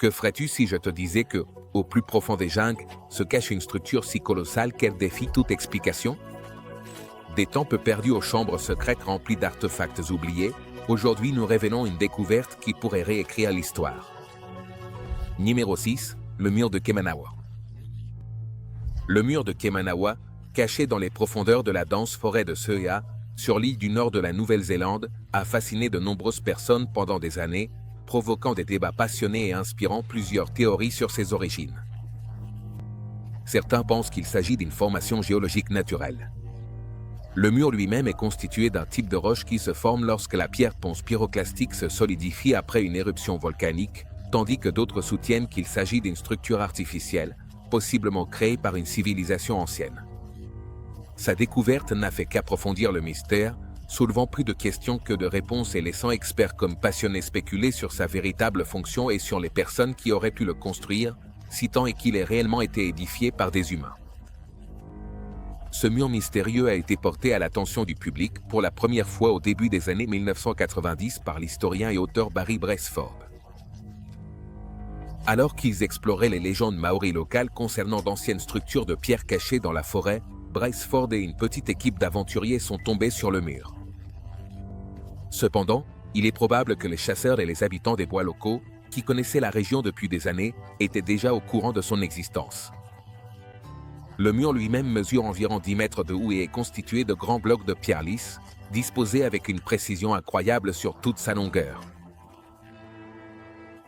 Que ferais-tu si je te disais que, au plus profond des jungles, se cache une structure si colossale qu'elle défie toute explication? Des temples perdus aux chambres secrètes remplies d'artefacts oubliés, aujourd'hui nous révélons une découverte qui pourrait réécrire l'histoire. Numéro 6, le mur de Kemanawa. Le mur de Kemanawa, caché dans les profondeurs de la dense forêt de Seua, sur l'île du nord de la Nouvelle-Zélande, a fasciné de nombreuses personnes pendant des années, provoquant des débats passionnés et inspirant plusieurs théories sur ses origines. Certains pensent qu'il s'agit d'une formation géologique naturelle. Le mur lui-même est constitué d'un type de roche qui se forme lorsque la pierre ponce pyroclastique se solidifie après une éruption volcanique, tandis que d'autres soutiennent qu'il s'agit d'une structure artificielle, possiblement créée par une civilisation ancienne. Sa découverte n'a fait qu'approfondir le mystère, soulevant plus de questions que de réponses et laissant experts comme passionnés spéculer sur sa véritable fonction et sur les personnes qui auraient pu le construire, si tant est qu'il ait réellement été édifié par des humains. Ce mur mystérieux a été porté à l'attention du public pour la première fois au début des années 1990 par l'historien et auteur Barry Braceforth. Alors qu'ils exploraient les légendes maoris locales concernant d'anciennes structures de pierre cachées dans la forêt, Braceforth et une petite équipe d'aventuriers sont tombés sur le mur. Cependant, il est probable que les chasseurs et les habitants des bois locaux, qui connaissaient la région depuis des années, étaient déjà au courant de son existence. Le mur lui-même mesure environ 10 mètres de haut et est constitué de grands blocs de pierre lisse, disposés avec une précision incroyable sur toute sa longueur.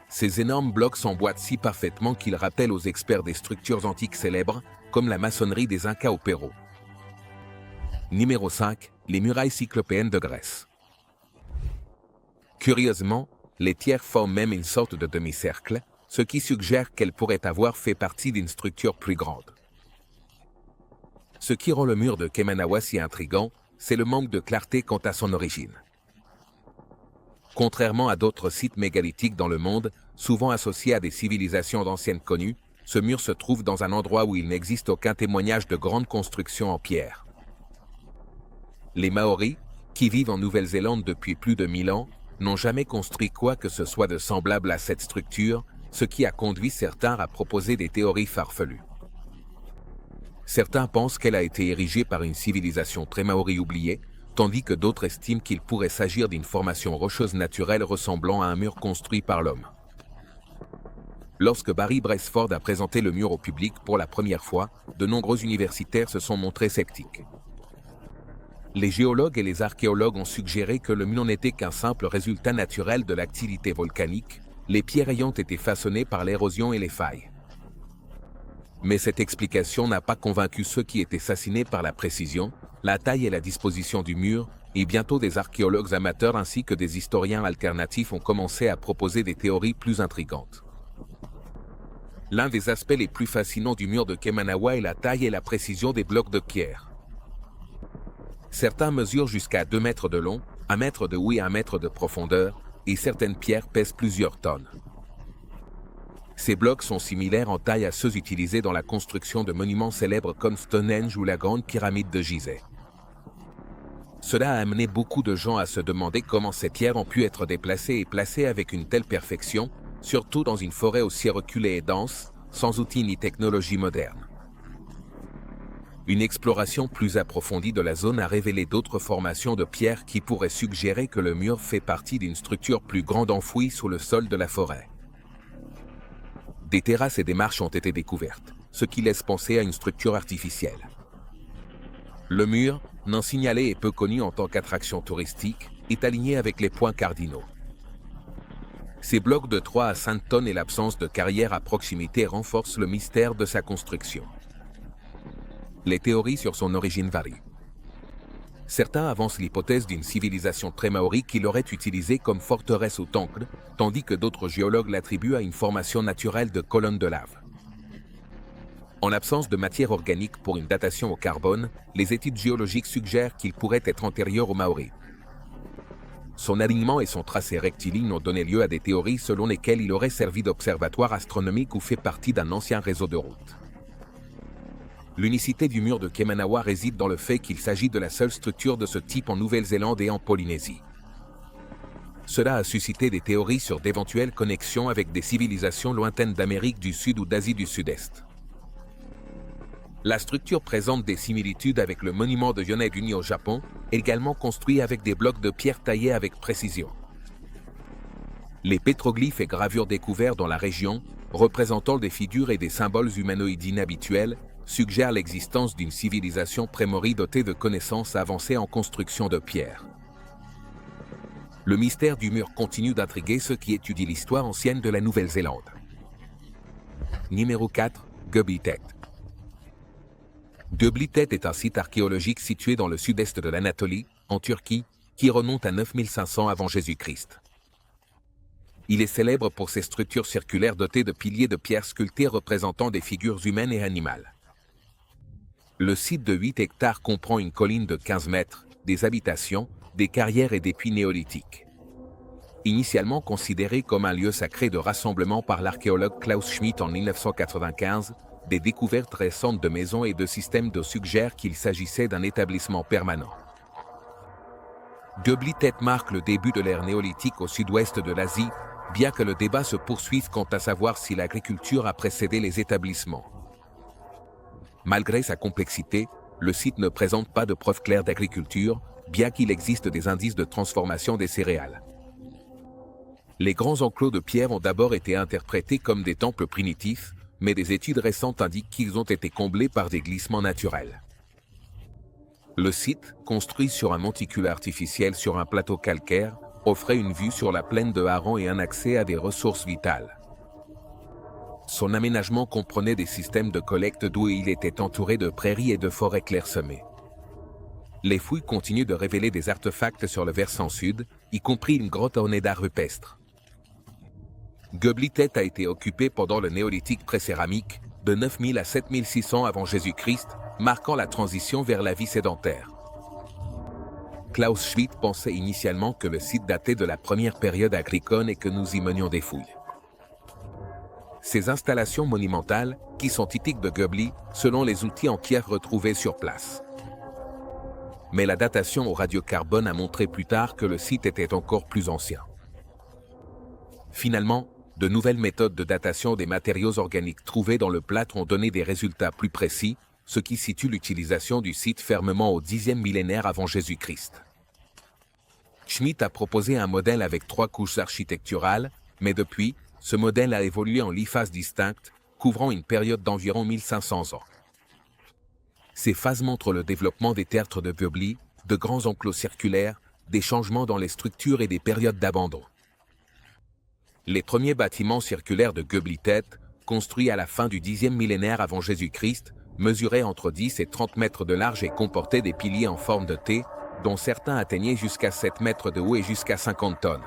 Ces énormes blocs s'emboîtent si parfaitement qu'ils rappellent aux experts des structures antiques célèbres, comme la maçonnerie des Incas au Pérou. Numéro 5, les murailles cyclopéennes de Grèce. Curieusement, les pierres forment même une sorte de demi-cercle, ce qui suggère qu'elles pourraient avoir fait partie d'une structure plus grande. Ce qui rend le mur de Kemanawa si intrigant, c'est le manque de clarté quant à son origine. Contrairement à d'autres sites mégalithiques dans le monde, souvent associés à des civilisations anciennes connues, ce mur se trouve dans un endroit où il n'existe aucun témoignage de grande construction en pierre. Les Maoris, qui vivent en Nouvelle-Zélande depuis plus de 1000 ans, n'ont jamais construit quoi que ce soit de semblable à cette structure, ce qui a conduit certains à proposer des théories farfelues. Certains pensent qu'elle a été érigée par une civilisation très maori oubliée, tandis que d'autres estiment qu'il pourrait s'agir d'une formation rocheuse naturelle ressemblant à un mur construit par l'homme. Lorsque Barry Braceforth a présenté le mur au public pour la première fois, de nombreux universitaires se sont montrés sceptiques. Les géologues et les archéologues ont suggéré que le mur n'était qu'un simple résultat naturel de l'activité volcanique, les pierres ayant été façonnées par l'érosion et les failles. Mais cette explication n'a pas convaincu ceux qui étaient fascinés par la précision, la taille et la disposition du mur, et bientôt des archéologues amateurs ainsi que des historiens alternatifs ont commencé à proposer des théories plus intrigantes. L'un des aspects les plus fascinants du mur de Kemanawa est la taille et la précision des blocs de pierre. Certains mesurent jusqu'à 2 mètres de long, 1 mètre de haut et 1 mètre de profondeur, et certaines pierres pèsent plusieurs tonnes. Ces blocs sont similaires en taille à ceux utilisés dans la construction de monuments célèbres comme Stonehenge ou la Grande Pyramide de Gizeh. Cela a amené beaucoup de gens à se demander comment ces pierres ont pu être déplacées et placées avec une telle perfection, surtout dans une forêt aussi reculée et dense, sans outils ni technologie moderne. Une exploration plus approfondie de la zone a révélé d'autres formations de pierres qui pourraient suggérer que le mur fait partie d'une structure plus grande enfouie sous le sol de la forêt. Des terrasses et des marches ont été découvertes, ce qui laisse penser à une structure artificielle. Le mur, non signalé et peu connu en tant qu'attraction touristique, est aligné avec les points cardinaux. Ces blocs de 3 à 5 tonnes et l'absence de carrière à proximité renforcent le mystère de sa construction. Les théories sur son origine varient. Certains avancent l'hypothèse d'une civilisation très maori qui l'aurait utilisée comme forteresse ou temple, tandis que d'autres géologues l'attribuent à une formation naturelle de colonnes de lave. En l'absence de matière organique pour une datation au carbone, les études géologiques suggèrent qu'il pourrait être antérieur aux Maoris. Son alignement et son tracé rectiligne ont donné lieu à des théories selon lesquelles il aurait servi d'observatoire astronomique ou fait partie d'un ancien réseau de routes. L'unicité du mur de Kemanawa réside dans le fait qu'il s'agit de la seule structure de ce type en Nouvelle-Zélande et en Polynésie. Cela a suscité des théories sur d'éventuelles connexions avec des civilisations lointaines d'Amérique du Sud ou d'Asie du Sud-Est. La structure présente des similitudes avec le monument de Yonaguni au Japon, également construit avec des blocs de pierre taillés avec précision. Les pétroglyphes et gravures découverts dans la région, représentant des figures et des symboles humanoïdes inhabituels, suggèrent l'existence d'une civilisation pré-maori dotée de connaissances avancées en construction de pierre. Le mystère du mur continue d'intriguer ceux qui étudient l'histoire ancienne de la Nouvelle-Zélande. Numéro 4. Göbekli Tepe. Göbekli Tepe est un site archéologique situé dans le sud-est de l'Anatolie, en Turquie, qui remonte à 9500 avant Jésus-Christ. Il est célèbre pour ses structures circulaires dotées de piliers de pierre sculptés représentant des figures humaines et animales. Le site de 8 hectares comprend une colline de 15 mètres, des habitations, des carrières et des puits néolithiques. Initialement considéré comme un lieu sacré de rassemblement par l'archéologue Klaus Schmidt en 1995, des découvertes récentes de maisons et de systèmes d'eau suggèrent qu'il s'agissait d'un établissement permanent. Göbekli Tepe marque le début de l'ère néolithique au sud-ouest de l'Asie, bien que le débat se poursuive quant à savoir si l'agriculture a précédé les établissements. Malgré sa complexité, le site ne présente pas de preuves claires d'agriculture, bien qu'il existe des indices de transformation des céréales. Les grands enclos de pierre ont d'abord été interprétés comme des temples primitifs, mais des études récentes indiquent qu'ils ont été comblés par des glissements naturels. Le site, construit sur un monticule artificiel sur un plateau calcaire, offrait une vue sur la plaine de Haran et un accès à des ressources vitales. Son aménagement comprenait des systèmes de collecte d'eau et il était entouré de prairies et de forêts clairsemées. Les fouilles continuent de révéler des artefacts sur le versant sud, y compris une grotte ornée d'art rupestre. Göbekli Tepe a été occupé pendant le néolithique pré-céramique, de 9000 à 7600 avant Jésus-Christ, marquant la transition vers la vie sédentaire. Klaus Schmidt pensait initialement que le site datait de la première période agricole et que nous y menions des fouilles. Ces installations monumentales, qui sont typiques de Göbekli, selon les outils en pierre retrouvés sur place. Mais la datation au radiocarbone a montré plus tard que le site était encore plus ancien. Finalement, de nouvelles méthodes de datation des matériaux organiques trouvés dans le plâtre ont donné des résultats plus précis, ce qui situe l'utilisation du site fermement au Xe millénaire avant Jésus-Christ. Schmidt a proposé un modèle avec 3 couches architecturales, mais depuis, ce modèle a évolué en 8 phases distinctes, couvrant une période d'environ 1500 ans. Ces phases montrent le développement des tertres de Göbekli, de grands enclos circulaires, des changements dans les structures et des périodes d'abandon. Les premiers bâtiments circulaires de Göbekli Tepe, construits à la fin du Xe millénaire avant Jésus-Christ, mesuraient entre 10 et 30 mètres de large et comportaient des piliers en forme de T, dont certains atteignaient jusqu'à 7 mètres de haut et jusqu'à 50 tonnes.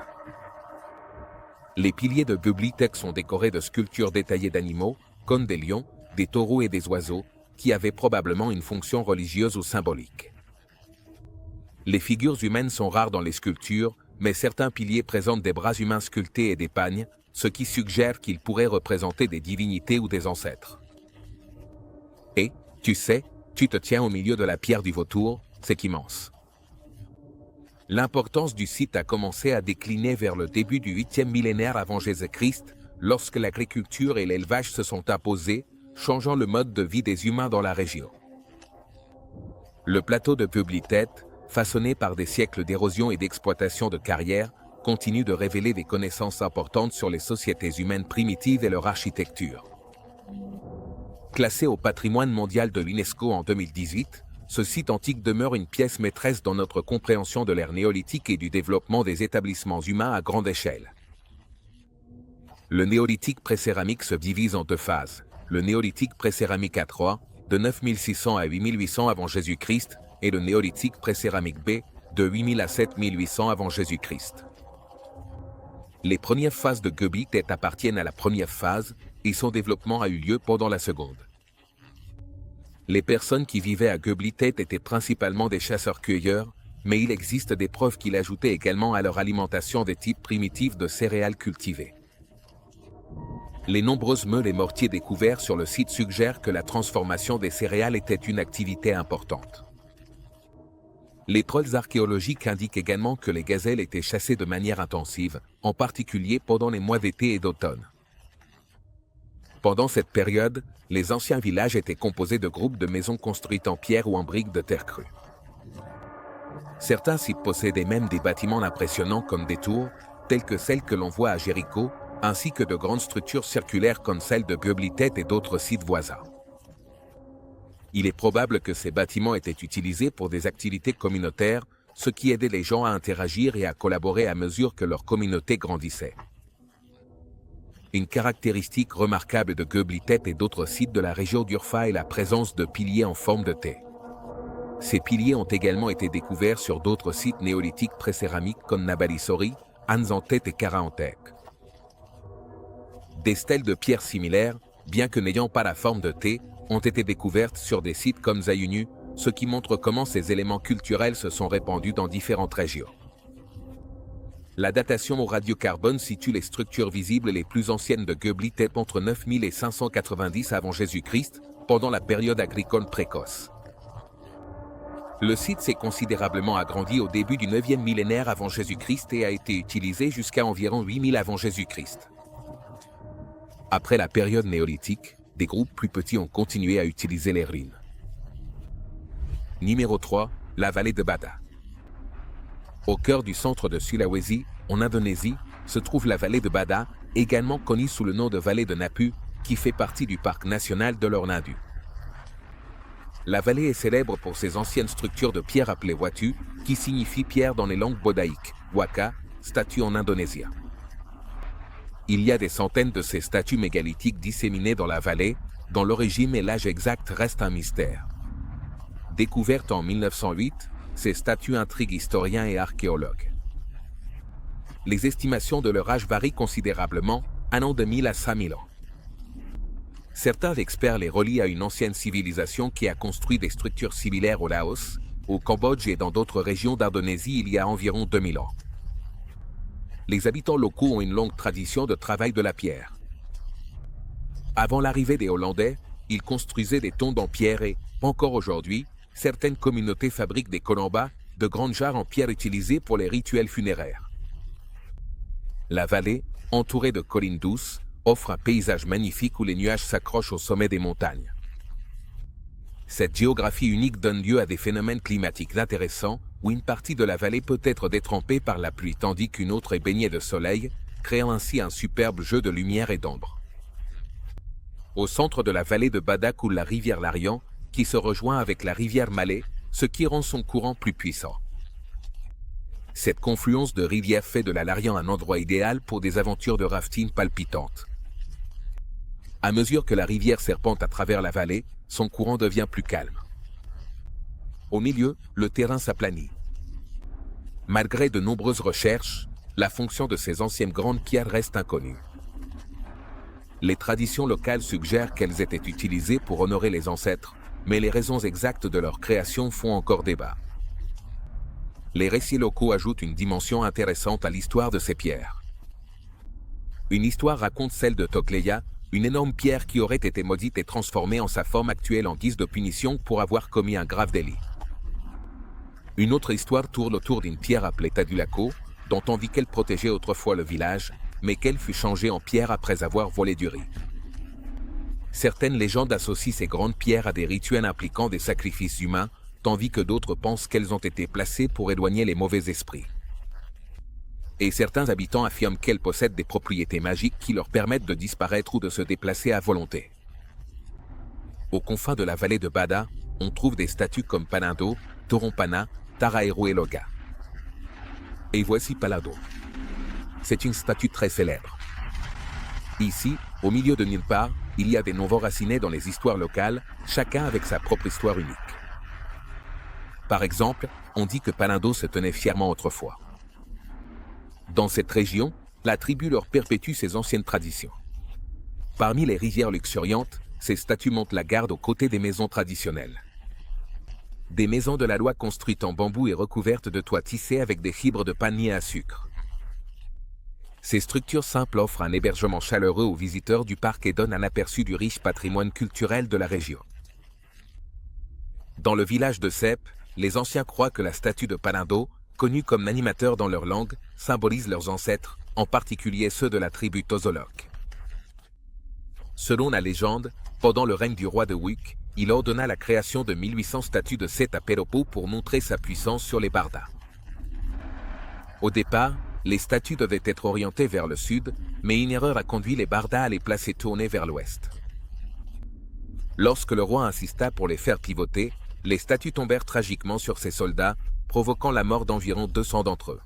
Les piliers de Göbekli Tepe sont décorés de sculptures détaillées d'animaux, comme des lions, des taureaux et des oiseaux, qui avaient probablement une fonction religieuse ou symbolique. Les figures humaines sont rares dans les sculptures, mais certains piliers présentent des bras humains sculptés et des pagnes, ce qui suggère qu'ils pourraient représenter des divinités ou des ancêtres. Et, tu sais, tu te tiens au milieu de la pierre du vautour, c'est immense. L'importance du site a commencé à décliner vers le début du 8e millénaire avant Jésus-Christ, lorsque l'agriculture et l'élevage se sont imposés, changeant le mode de vie des humains dans la région. Le plateau de Göbekli Tepe, façonné par des siècles d'érosion et d'exploitation de carrières, continue de révéler des connaissances importantes sur les sociétés humaines primitives et leur architecture. Classé au patrimoine mondial de l'UNESCO en 2018, ce site antique demeure une pièce maîtresse dans notre compréhension de l'ère néolithique et du développement des établissements humains à grande échelle. Le néolithique pré-céramique se divise en 2 phases. Le néolithique pré-céramique A3, de 9600 à 8800 avant Jésus-Christ, et le néolithique pré-céramique B, de 8000 à 7800 avant Jésus-Christ. Les premières phases de Göbekli Tepe appartiennent à la première phase, et son développement a eu lieu pendant la seconde. Les personnes qui vivaient à Göbekli Tepe étaient principalement des chasseurs-cueilleurs, mais il existe des preuves qu'ils ajoutaient également à leur alimentation des types primitifs de céréales cultivées. Les nombreuses meules et mortiers découverts sur le site suggèrent que la transformation des céréales était une activité importante. Les trolls archéologiques indiquent également que les gazelles étaient chassées de manière intensive, en particulier pendant les mois d'été et d'automne. Pendant cette période, les anciens villages étaient composés de groupes de maisons construites en pierre ou en briques de terre crue. Certains sites possédaient même des bâtiments impressionnants comme des tours, telles que celles que l'on voit à Jéricho, ainsi que de grandes structures circulaires comme celles de Göbekli Tepe et d'autres sites voisins. Il est probable que ces bâtiments étaient utilisés pour des activités communautaires, ce qui aidait les gens à interagir et à collaborer à mesure que leur communauté grandissait. Une caractéristique remarquable de Göbekli Tepe et d'autres sites de la région d'Urfa est la présence de piliers en forme de T. Ces piliers ont également été découverts sur d'autres sites néolithiques précéramiques comme Nabali-Sori, Anzantet et Karahantek. Des stèles de pierre similaires, bien que n'ayant pas la forme de T, ont été découvertes sur des sites comme Zayunu, ce qui montre comment ces éléments culturels se sont répandus dans différentes régions. La datation au radiocarbone situe les structures visibles les plus anciennes de Göbekli Tepe entre 9000 et 590 avant Jésus-Christ, pendant la période agricole précoce. Le site s'est considérablement agrandi au début du 9e millénaire avant Jésus-Christ et a été utilisé jusqu'à environ 8000 avant Jésus-Christ. Après la période néolithique, des groupes plus petits ont continué à utiliser les ruines. Numéro 3, la vallée de Bada. Au cœur du centre de Sulawesi, en Indonésie, se trouve la vallée de Bada, également connue sous le nom de vallée de Napu, qui fait partie du parc national de l'Ornadu. La vallée est célèbre pour ses anciennes structures de pierre appelées watu, qui signifie pierre dans les langues bodaïques, waka, statue en indonésien. Il y a des centaines de ces statues mégalithiques disséminées dans la vallée, dont l'origine et l'âge exact restent un mystère. Découvertes en 1908, ces statues intriguent historiens et archéologues. Les estimations de leur âge varient considérablement, allant de 1000 à 5000 ans. Certains experts les relient à une ancienne civilisation qui a construit des structures similaires au Laos, au Cambodge et dans d'autres régions d'Indonésie il y a environ 2000 ans. Les habitants locaux ont une longue tradition de travail de la pierre. Avant l'arrivée des Hollandais, ils construisaient des tombes en pierre et, encore aujourd'hui, certaines communautés fabriquent des kolambas, de grandes jarres en pierre utilisées pour les rituels funéraires. La vallée, entourée de collines douces, offre un paysage magnifique où les nuages s'accrochent au sommet des montagnes. Cette géographie unique donne lieu à des phénomènes climatiques intéressants, où une partie de la vallée peut être détrempée par la pluie tandis qu'une autre est baignée de soleil, créant ainsi un superbe jeu de lumière et d'ombre. Au centre de la vallée de Bada coule la rivière Larian, qui se rejoint avec la rivière Malé, ce qui rend son courant plus puissant. Cette confluence de rivières fait de la Larian un endroit idéal pour des aventures de rafting palpitantes. À mesure que la rivière serpente à travers la vallée, son courant devient plus calme. Au milieu, le terrain s'aplanit. Malgré de nombreuses recherches, la fonction de ces anciennes grandes pierres reste inconnue. Les traditions locales suggèrent qu'elles étaient utilisées pour honorer les ancêtres, mais les raisons exactes de leur création font encore débat. Les récits locaux ajoutent une dimension intéressante à l'histoire de ces pierres. Une histoire raconte celle de Tokleya, une énorme pierre qui aurait été maudite et transformée en sa forme actuelle en guise de punition pour avoir commis un grave délit. Une autre histoire tourne autour d'une pierre appelée Tadulako, dont on dit qu'elle protégeait autrefois le village, mais qu'elle fut changée en pierre après avoir volé du riz. Certaines légendes associent ces grandes pierres à des rituels impliquant des sacrifices humains, tandis que d'autres pensent qu'elles ont été placées pour éloigner les mauvais esprits. Et certains habitants affirment qu'elles possèdent des propriétés magiques qui leur permettent de disparaître ou de se déplacer à volonté. Aux confins de la vallée de Bada, on trouve des statues comme Panando, Torompana, Taraero et Loga. Et voici Palado. C'est une statue très célèbre. Ici, au milieu de nulle part, il y a des noms enracinés dans les histoires locales, chacun avec sa propre histoire unique. Par exemple, on dit que Palando se tenait fièrement autrefois. Dans cette région, la tribu leur perpétue ses anciennes traditions. Parmi les rivières luxuriantes, ces statues montent la garde aux côtés des maisons traditionnelles. Des maisons de la loi construites en bambou et recouvertes de toits tissés avec des fibres de palmier à sucre. Ces structures simples offrent un hébergement chaleureux aux visiteurs du parc et donnent un aperçu du riche patrimoine culturel de la région. Dans le village de Sep, les anciens croient que la statue de Palindo, connue comme animateur dans leur langue, symbolise leurs ancêtres, en particulier ceux de la tribu Tozolok. Selon la légende, pendant le règne du roi de Wuk, il ordonna la création de 1800 statues de Seth à Pelopo pour montrer sa puissance sur les Bardas. Au départ, les statues devaient être orientées vers le sud, mais une erreur a conduit les Bardas à les placer tournées vers l'ouest. Lorsque le roi insista pour les faire pivoter, les statues tombèrent tragiquement sur ses soldats, provoquant la mort d'environ 200 d'entre eux.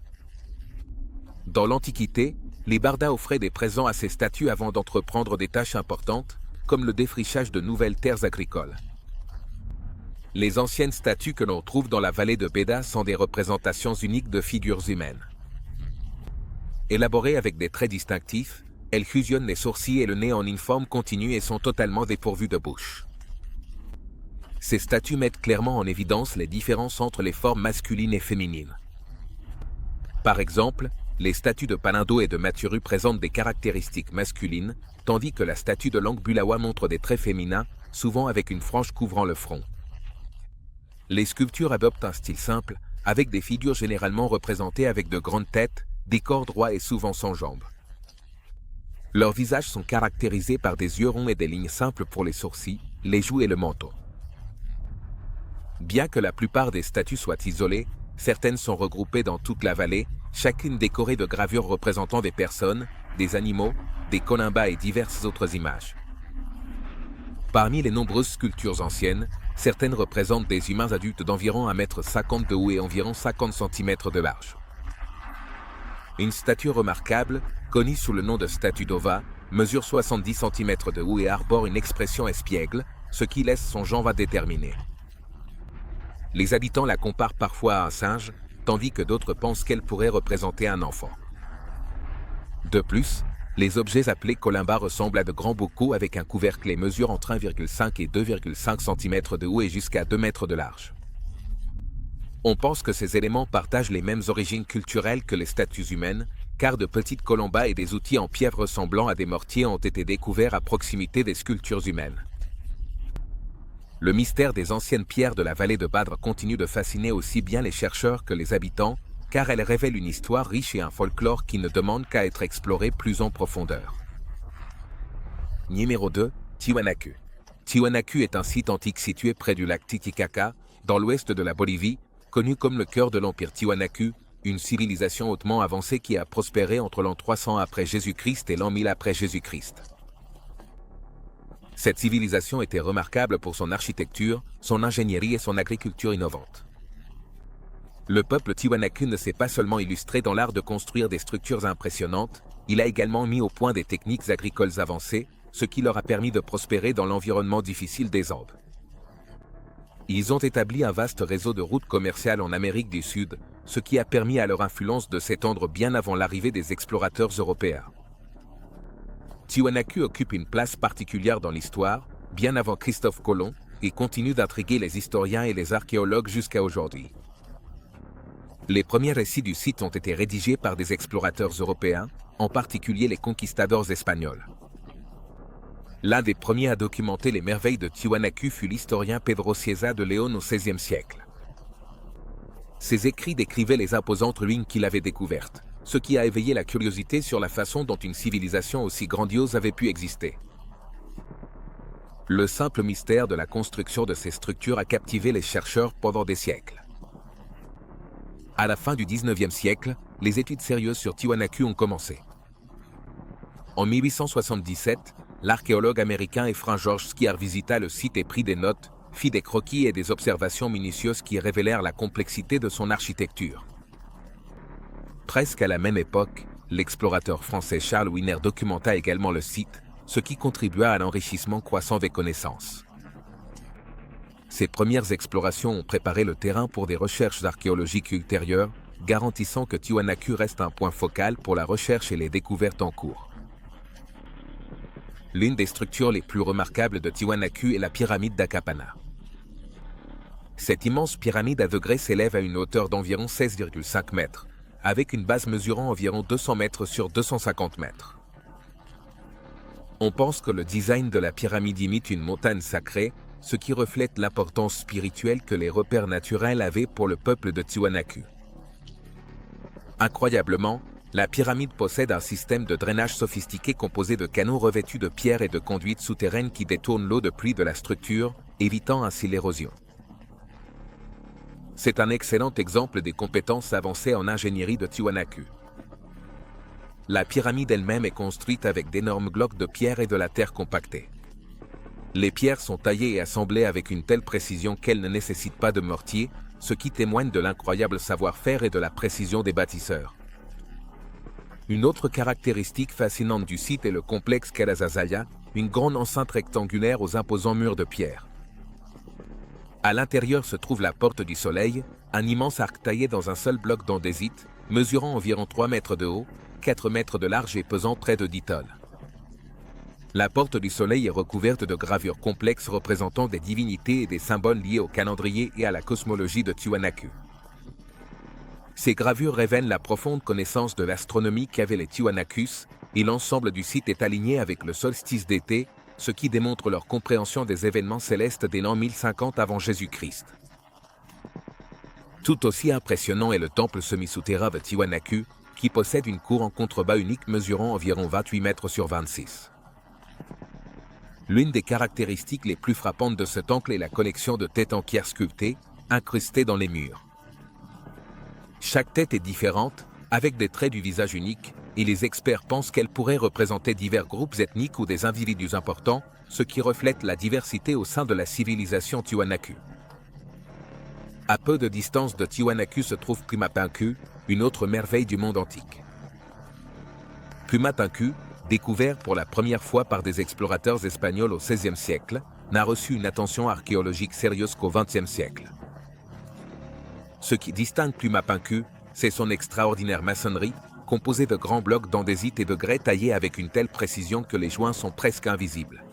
Dans l'Antiquité, les Bardas offraient des présents à ces statues avant d'entreprendre des tâches importantes, comme le défrichage de nouvelles terres agricoles. Les anciennes statues que l'on trouve dans la vallée de Béda sont des représentations uniques de figures humaines. Élaborées avec des traits distinctifs, elles fusionnent les sourcils et le nez en une forme continue et sont totalement dépourvues de bouche. Ces statues mettent clairement en évidence les différences entre les formes masculines et féminines. Par exemple, les statues de Palindo et de Maturu présentent des caractéristiques masculines, tandis que la statue de Langbulawa montre des traits féminins, souvent avec une frange couvrant le front. Les sculptures adoptent un style simple, avec des figures généralement représentées avec de grandes têtes, des corps droits et souvent sans jambes. Leurs visages sont caractérisés par des yeux ronds et des lignes simples pour les sourcils, les joues et le menton. Bien que la plupart des statues soient isolées, certaines sont regroupées dans toute la vallée, chacune décorée de gravures représentant des personnes, des animaux, des colimbas et diverses autres images. Parmi les nombreuses sculptures anciennes, certaines représentent des humains adultes d'environ 1,50 m de haut et environ 50 cm de large. Une statue remarquable, connue sous le nom de statue d'Ova, mesure 70 cm de haut et arbore une expression espiègle, ce qui laisse son genre indéterminé. Les habitants la comparent parfois à un singe, tandis que d'autres pensent qu'elle pourrait représenter un enfant. De plus, les objets appelés colimbas ressemblent à de grands bocaux avec un couvercle et mesurent entre 1,5 et 2,5 cm de haut et jusqu'à 2 mètres de large. On pense que ces éléments partagent les mêmes origines culturelles que les statues humaines, car de petites colimbas et des outils en pierre ressemblant à des mortiers ont été découverts à proximité des sculptures humaines. Le mystère des anciennes pierres de la vallée de Badr continue de fasciner aussi bien les chercheurs que les habitants, car elles révèlent une histoire riche et un folklore qui ne demande qu'à être exploré plus en profondeur. Numéro 2, Tiwanaku. Tiwanaku est un site antique situé près du lac Titicaca, dans l'ouest de la Bolivie, connu comme le cœur de l'empire Tiwanaku, une civilisation hautement avancée qui a prospéré entre l'an 300 après Jésus-Christ et l'an 1000 après Jésus-Christ. Cette civilisation était remarquable pour son architecture, son ingénierie et son agriculture innovante. Le peuple Tiwanaku ne s'est pas seulement illustré dans l'art de construire des structures impressionnantes, il a également mis au point des techniques agricoles avancées, ce qui leur a permis de prospérer dans l'environnement difficile des Andes. Ils ont établi un vaste réseau de routes commerciales en Amérique du Sud, ce qui a permis à leur influence de s'étendre bien avant l'arrivée des explorateurs européens. Tiwanaku occupe une place particulière dans l'histoire, bien avant Christophe Colomb, et continue d'intriguer les historiens et les archéologues jusqu'à aujourd'hui. Les premiers récits du site ont été rédigés par des explorateurs européens, en particulier les conquistadors espagnols. L'un des premiers à documenter les merveilles de Tiwanaku fut l'historien Pedro Cieza de León au XVIe siècle. Ses écrits décrivaient les imposantes ruines qu'il avait découvertes, ce qui a éveillé la curiosité sur la façon dont une civilisation aussi grandiose avait pu exister. Le simple mystère de la construction de ces structures a captivé les chercheurs pendant des siècles. À la fin du XIXe siècle, les études sérieuses sur Tiwanaku ont commencé. En 1877, l'archéologue américain Ephraim George Skier visita le site et prit des notes, fit des croquis et des observations minutieuses qui révélèrent la complexité de son architecture. Presque à la même époque, l'explorateur français Charles Winer documenta également le site, ce qui contribua à l'enrichissement croissant des connaissances. Ces premières explorations ont préparé le terrain pour des recherches archéologiques ultérieures, garantissant que Tiwanaku reste un point focal pour la recherche et les découvertes en cours. L'une des structures les plus remarquables de Tiwanaku est la pyramide d'Akapana. Cette immense pyramide à degrés s'élève à une hauteur d'environ 16,5 mètres, avec une base mesurant environ 200 mètres sur 250 mètres. On pense que le design de la pyramide imite une montagne sacrée, ce qui reflète l'importance spirituelle que les repères naturels avaient pour le peuple de Tiwanaku. Incroyablement, la pyramide possède un système de drainage sophistiqué composé de canaux revêtus de pierres et de conduites souterraines qui détournent l'eau de pluie de la structure, évitant ainsi l'érosion. C'est un excellent exemple des compétences avancées en ingénierie de Tiwanaku. La pyramide elle-même est construite avec d'énormes blocs de pierre et de la terre compactée. Les pierres sont taillées et assemblées avec une telle précision qu'elles ne nécessitent pas de mortier, ce qui témoigne de l'incroyable savoir-faire et de la précision des bâtisseurs. Une autre caractéristique fascinante du site est le complexe Kalasazaya, une grande enceinte rectangulaire aux imposants murs de pierre. À l'intérieur se trouve la Porte du Soleil, un immense arc taillé dans un seul bloc d'andésite, mesurant environ 3 mètres de haut, 4 mètres de large et pesant près de 10 tonnes. La Porte du Soleil est recouverte de gravures complexes représentant des divinités et des symboles liés au calendrier et à la cosmologie de Tiwanaku. Ces gravures révèlent la profonde connaissance de l'astronomie qu'avaient les Tiwanakus, et l'ensemble du site est aligné avec le solstice d'été, ce qui démontre leur compréhension des événements célestes dès l'an 1050 avant Jésus-Christ. Tout aussi impressionnant est le temple semi-souterrain de Tiwanaku, qui possède une cour en contrebas unique mesurant environ 28 mètres sur 26. L'une des caractéristiques les plus frappantes de ce temple est la collection de têtes en pierre sculptées, incrustées dans les murs. Chaque tête est différente, avec des traits du visage uniques, et les experts pensent qu'elle pourrait représenter divers groupes ethniques ou des individus importants, ce qui reflète la diversité au sein de la civilisation Tiwanaku. À peu de distance de Tiwanaku se trouve Pumapunku, une autre merveille du monde antique. Pumapunku, découvert pour la première fois par des explorateurs espagnols au XVIe siècle, n'a reçu une attention archéologique sérieuse qu'au XXe siècle. Ce qui distingue Pumapunku, c'est son extraordinaire maçonnerie, composée de grands blocs d'andésite et de grès taillés avec une telle précision que les joints sont presque invisibles.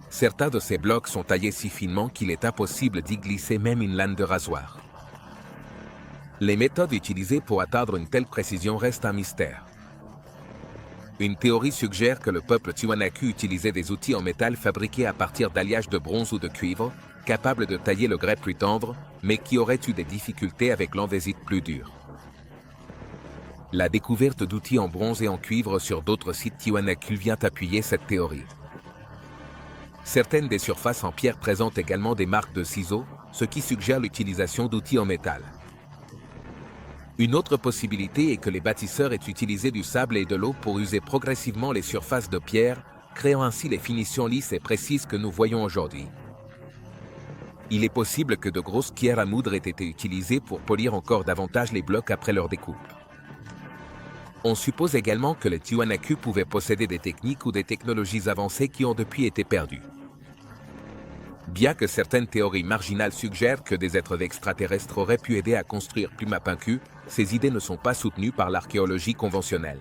Certains de ces blocs sont taillés si finement qu'il est impossible d'y glisser même une lame de rasoir. Les méthodes utilisées pour atteindre une telle précision restent un mystère. Une théorie suggère que le peuple Tiwanaku utilisait des outils en métal fabriqués à partir d'alliages de bronze ou de cuivre, capables de tailler le grès plus tendre, mais qui auraient eu des difficultés avec l'andésite plus dur. La découverte d'outils en bronze et en cuivre sur d'autres sites Tiwanaku vient appuyer cette théorie. Certaines des surfaces en pierre présentent également des marques de ciseaux, ce qui suggère l'utilisation d'outils en métal. Une autre possibilité est que les bâtisseurs aient utilisé du sable et de l'eau pour user progressivement les surfaces de pierre, créant ainsi les finitions lisses et précises que nous voyons aujourd'hui. Il est possible que de grosses pierres à moudre aient été utilisées pour polir encore davantage les blocs après leur découpe. On suppose également que les Tiwanaku pouvaient posséder des techniques ou des technologies avancées qui ont depuis été perdues. Bien que certaines théories marginales suggèrent que des êtres extraterrestres auraient pu aider à construire Pumapunku, ces idées ne sont pas soutenues par l'archéologie conventionnelle.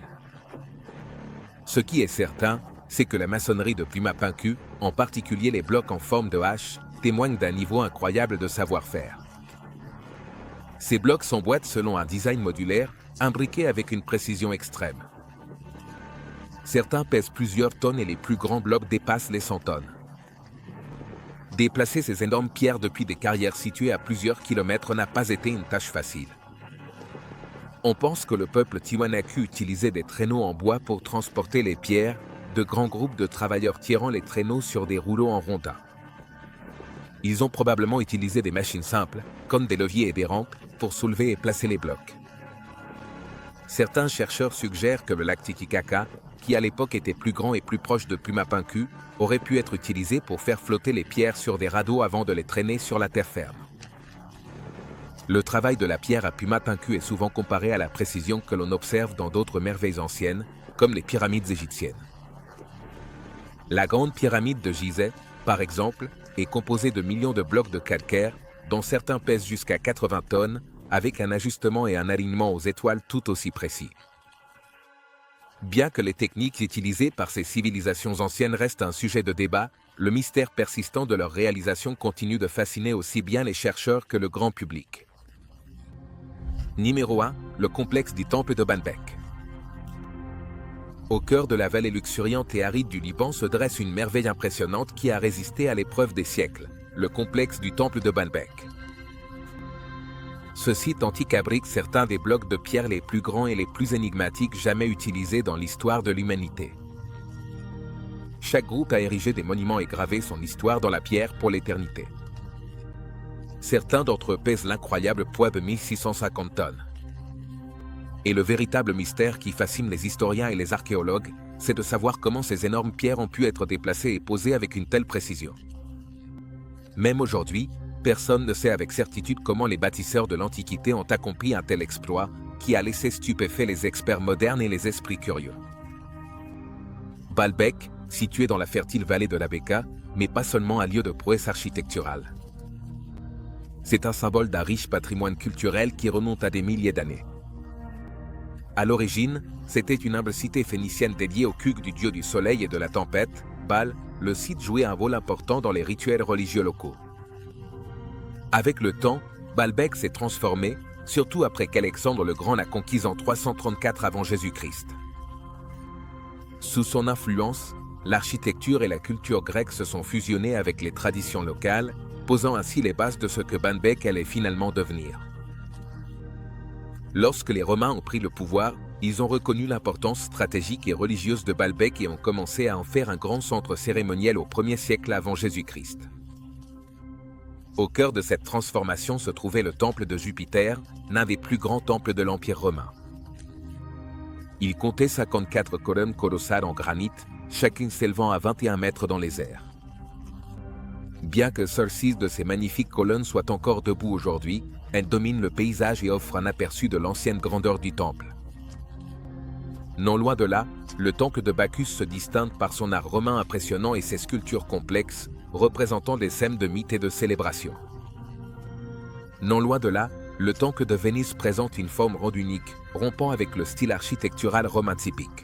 Ce qui est certain, c'est que la maçonnerie de Pumapunku, en particulier les blocs en forme de hache, témoigne d'un niveau incroyable de savoir-faire. Ces blocs s'emboîtent selon un design modulaire, imbriqué avec une précision extrême. Certains pèsent plusieurs tonnes et les plus grands blocs dépassent les 100 tonnes. Déplacer ces énormes pierres depuis des carrières situées à plusieurs kilomètres n'a pas été une tâche facile. On pense que le peuple Tiwanaku utilisait des traîneaux en bois pour transporter les pierres, de grands groupes de travailleurs tirant les traîneaux sur des rouleaux en rondins. Ils ont probablement utilisé des machines simples, comme des leviers et des rampes, pour soulever et placer les blocs. Certains chercheurs suggèrent que le lac Titicaca, qui à l'époque était plus grand et plus proche de Pumapunku, aurait pu être utilisé pour faire flotter les pierres sur des radeaux avant de les traîner sur la terre ferme. Le travail de la pierre à Pumapunku est souvent comparé à la précision que l'on observe dans d'autres merveilles anciennes, comme les pyramides égyptiennes. La grande pyramide de Gizeh, par exemple, est composée de millions de blocs de calcaire, dont certains pèsent jusqu'à 80 tonnes, avec un ajustement et un alignement aux étoiles tout aussi précis. Bien que les techniques utilisées par ces civilisations anciennes restent un sujet de débat, le mystère persistant de leur réalisation continue de fasciner aussi bien les chercheurs que le grand public. Numéro 1, le complexe du temple de Baalbek. Au cœur de la vallée luxuriante et aride du Liban se dresse une merveille impressionnante qui a résisté à l'épreuve des siècles, le complexe du temple de Baalbek. Ce site antique abrite certains des blocs de pierre les plus grands et les plus énigmatiques jamais utilisés dans l'histoire de l'humanité. Chaque groupe a érigé des monuments et gravé son histoire dans la pierre pour l'éternité. Certains d'entre eux pèsent l'incroyable poids de 1650 tonnes. Et le véritable mystère qui fascine les historiens et les archéologues, c'est de savoir comment ces énormes pierres ont pu être déplacées et posées avec une telle précision. Même aujourd'hui, personne ne sait avec certitude comment les bâtisseurs de l'Antiquité ont accompli un tel exploit qui a laissé stupéfaits les experts modernes et les esprits curieux. Baalbek, situé dans la fertile vallée de la Bekaa, mais pas seulement un lieu de prouesse architecturale. C'est un symbole d'un riche patrimoine culturel qui remonte à des milliers d'années. À l'origine, c'était une humble cité phénicienne dédiée au culte du dieu du soleil et de la tempête, Baal. Le site jouait un rôle important dans les rituels religieux locaux. Avec le temps, Baalbek s'est transformé, surtout après qu'Alexandre le Grand l'a conquise en 334 avant Jésus-Christ. Sous son influence, l'architecture et la culture grecque se sont fusionnées avec les traditions locales, posant ainsi les bases de ce que Baalbek allait finalement devenir. Lorsque les Romains ont pris le pouvoir, ils ont reconnu l'importance stratégique et religieuse de Baalbek et ont commencé à en faire un grand centre cérémoniel au 1er siècle avant Jésus-Christ. Au cœur de cette transformation se trouvait le temple de Jupiter, l'un des plus grands temples de l'Empire romain. Il comptait 54 colonnes colossales en granit, chacune s'élevant à 21 mètres dans les airs. Bien que seules 6 de ces magnifiques colonnes soient encore debout aujourd'hui, elles dominent le paysage et offrent un aperçu de l'ancienne grandeur du temple. Non loin de là, le temple de Bacchus se distingue par son art romain impressionnant et ses sculptures complexes, représentant des scènes de mythes et de célébrations. Non loin de là, le temple de Venise présente une forme ronde unique, rompant avec le style architectural romain typique.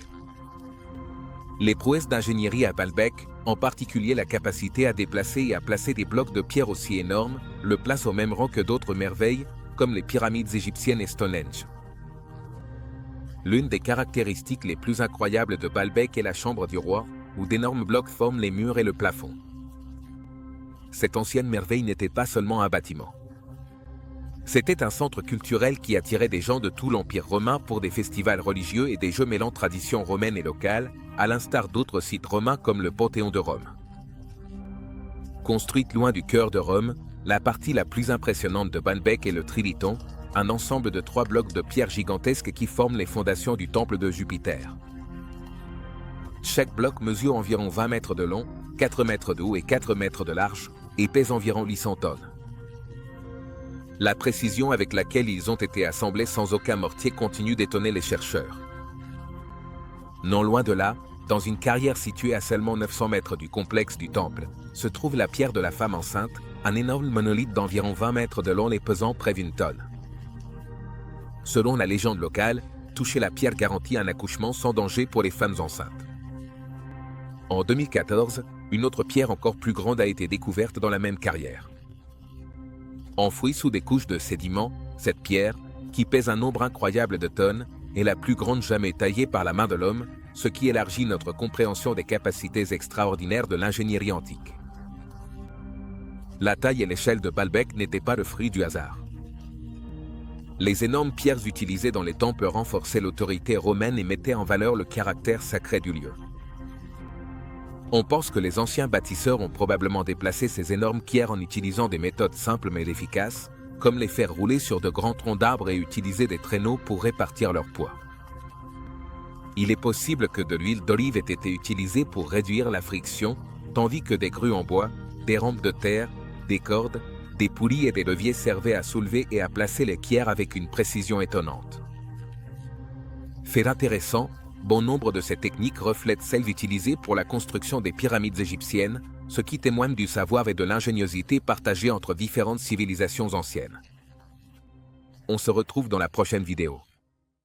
Les prouesses d'ingénierie à Baalbek, en particulier la capacité à déplacer et à placer des blocs de pierre aussi énormes, le placent au même rang que d'autres merveilles, comme les pyramides égyptiennes et Stonehenge. L'une des caractéristiques les plus incroyables de Baalbek est la chambre du roi, où d'énormes blocs forment les murs et le plafond. Cette ancienne merveille n'était pas seulement un bâtiment. C'était un centre culturel qui attirait des gens de tout l'Empire romain pour des festivals religieux et des jeux mêlant traditions romaines et locales, à l'instar d'autres sites romains comme le Panthéon de Rome. Construite loin du cœur de Rome, la partie la plus impressionnante de Baalbek est le Triliton, un ensemble de 3 blocs de pierre gigantesques qui forment les fondations du temple de Jupiter. Chaque bloc mesure environ 20 mètres de long, 4 mètres de haut et 4 mètres de large, et pèse environ 800 tonnes. La précision avec laquelle ils ont été assemblés sans aucun mortier continue d'étonner les chercheurs. Non loin de là, dans une carrière située à seulement 900 mètres du complexe du temple, se trouve la pierre de la femme enceinte, un énorme monolithe d'environ 20 mètres de long et pesant près d'une tonne. Selon la légende locale, toucher la pierre garantit un accouchement sans danger pour les femmes enceintes. En 2014, une autre pierre encore plus grande a été découverte dans la même carrière. Enfouie sous des couches de sédiments, cette pierre, qui pèse un nombre incroyable de tonnes, est la plus grande jamais taillée par la main de l'homme, ce qui élargit notre compréhension des capacités extraordinaires de l'ingénierie antique. La taille et l'échelle de Baalbek n'étaient pas le fruit du hasard. Les énormes pierres utilisées dans les temples renforçaient l'autorité romaine et mettaient en valeur le caractère sacré du lieu. On pense que les anciens bâtisseurs ont probablement déplacé ces énormes pierres en utilisant des méthodes simples mais efficaces, comme les faire rouler sur de grands troncs d'arbres et utiliser des traîneaux pour répartir leur poids. Il est possible que de l'huile d'olive ait été utilisée pour réduire la friction, tandis que des grues en bois, des rampes de terre, des cordes, des poulies et des leviers servaient à soulever et à placer les pierres avec une précision étonnante. Fait intéressant, bon nombre de ces techniques reflètent celles utilisées pour la construction des pyramides égyptiennes, ce qui témoigne du savoir et de l'ingéniosité partagée entre différentes civilisations anciennes. On se retrouve dans la prochaine vidéo.